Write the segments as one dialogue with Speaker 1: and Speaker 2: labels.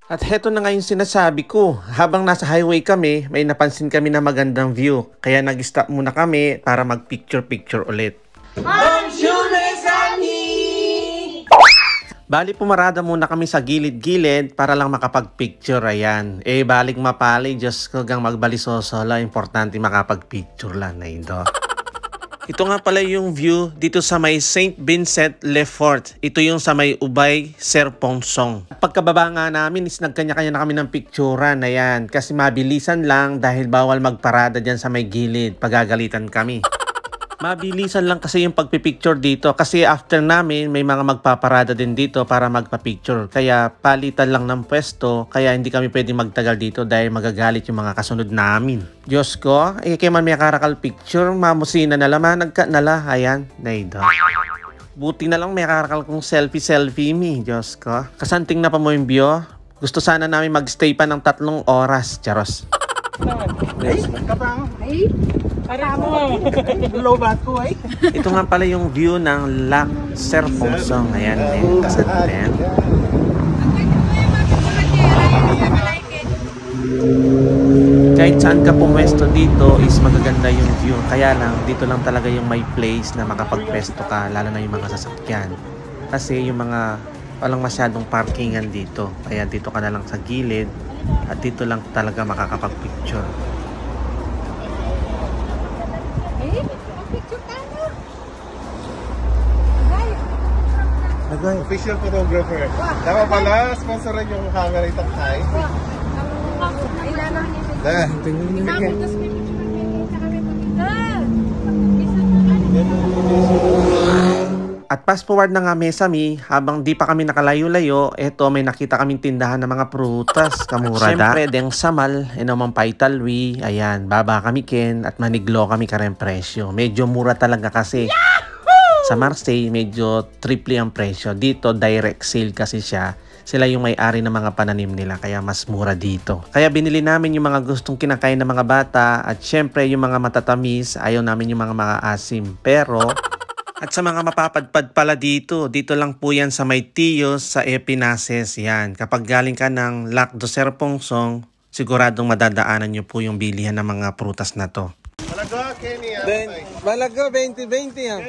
Speaker 1: At heto na nga yung sinasabi ko. Habang nasa highway kami, may napansin kami na magandang view. Kaya nag-stop muna kami para mag-picture-picture ulit. Bali pumarada muna kami sa gilid-gilid para lang makapag-picture. Ayan. Balik mapali. Diyos ko gang magbalisosolo. Importante makapag-picture lang na ito. Ito nga pala yung view dito sa may St. Vincent Lefort. Ito yung sa may Ubay, Serpongsong. Pagkababa nga namin is nagkanya-kanya na kami ng picturean. Ayan, kasi mabilisan lang dahil bawal magparada dyan sa may gilid. Pagagalitan kami. Mabilisan lang kasi yung pagpipicture dito. Kasi after namin, may mga magpaparada din dito para magpa-picture. Kaya palitan lang ng pwesto. Kaya hindi kami pwedeng magtagal dito dahil magagalit yung mga kasunod namin. Diyos ko, kaya man may karakal picture, mamusina na laman, nagka nala. Ayan, naido. Buti na lang may karakal kong selfie mi. Diyos ko. Kasanting na pa mo yung view. Gusto sana namin magstay pa ng 3 oras. Charos.
Speaker 2: Ay, para mo. Lobat ko ay.
Speaker 1: Ito nga pala yung view ng Lac Serpongsong. Ayan, kasantin. Kahit saan ka pumwesto dito is magaganda yung view. Kaya lang, dito lang talaga yung may place na makapagpwesto ka, lalo na yung mga sasakyan. Kasi yung mga walang masyadong parkingan dito. Kaya dito ka na lang sa gilid at dito lang talaga makakapag-picture.
Speaker 3: Official photographer. Tama pala, sponsoran yung camera itong high.
Speaker 1: At fast forward na nga mesami, habang di pa kami nakalayo-layo, eto may nakita kaming tindahan ng mga prutas, kamura da. Siyempre, deng samal, enamang paitalwi, ayan, baba kami ken, at maniglo kami karen presyo. Medyo mura talaga kasi. Sa Marseille, medyo triple ang presyo. Dito, direct sale kasi siya. Sila yung may-ari ng mga pananim nila, kaya mas mura dito. Kaya binili namin yung mga gustong kinakain ng mga bata, at syempre yung mga matatamis, ayaw namin yung mga maasim. Pero, at sa mga mapapadpad pala dito lang po yan sa may Tiyos, sa Epinases. Yan, kapag galing ka ng Lac de Serpongsong, siguradong madadaanan nyo po yung bilihan ng mga prutas na to.
Speaker 2: Balago, 20-20 yan.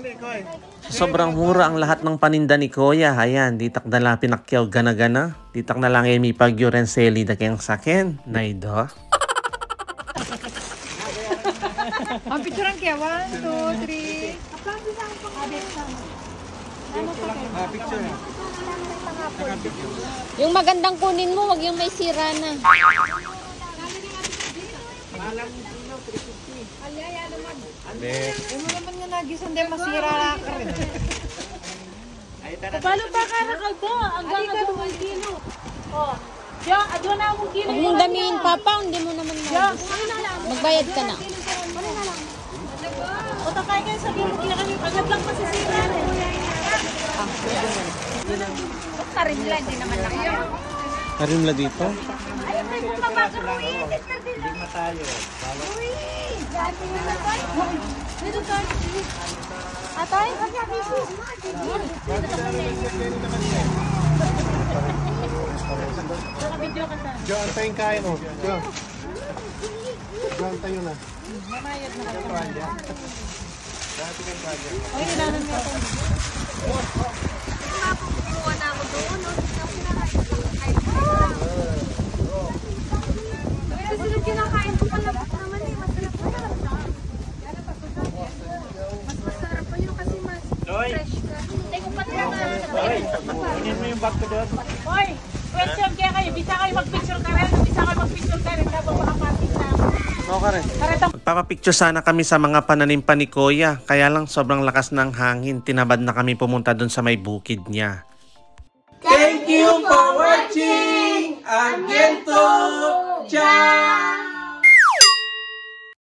Speaker 1: Sobrang mura ang lahat ng paninda ni Kuya. Ayan, ditak na lang pinakyaw gana-gana. Ditak na lang emi pagyuren seli da kayang sakin. Naido.
Speaker 4: Ang picturean kaya, 1, 2, 3.
Speaker 5: Yung magandang kunin mo, wag yung may sira na.
Speaker 4: Ano naman nga nagisan din masira ka rin.
Speaker 6: Paano ba ka nakalbo? Hanggang na 2 kilo. Oh. Diyo, adyo na akong kilo.
Speaker 5: Huwag mong damihin, Papa, hindi mo naman maubos. Magbayad ka na.
Speaker 6: O takay kayo sa kilo kilo kami. Pagkat lang masisira.
Speaker 4: Karimla, hindi naman nakayo.
Speaker 1: Karimla dito?
Speaker 4: Ay, may bumabasa mo iinit na din.
Speaker 3: Lima tayo.
Speaker 4: Uy, dati mo na ba? Dito tayo. Atay?
Speaker 3: Jo, antayin kain mo. Jo. Jo, antayin na.
Speaker 4: Mamayad na kayo.
Speaker 3: Dati kang pwede.
Speaker 4: Ay, nilanan nga ito. Mapupukuha na ako doon. Kasi kinakain ko pala naman eh. Masarap pa. Mas masarap pa yun kasi mas fresh ka. Hindi ko pati na
Speaker 3: Tingin mo yung bag ko doon.
Speaker 6: Hoy, question kaya kayo. Bisa kayo mag-picture ka rin. Bisa kayo mag-picture ka rin. Habang makapating na.
Speaker 1: Magpapapicture sana kami sa mga pananim pa ni Kuya. Kaya lang sobrang lakas ng hangin. Tinabad na kami pumunta dun sa may bukid niya.
Speaker 2: Thank you for watching. Again to Ciao.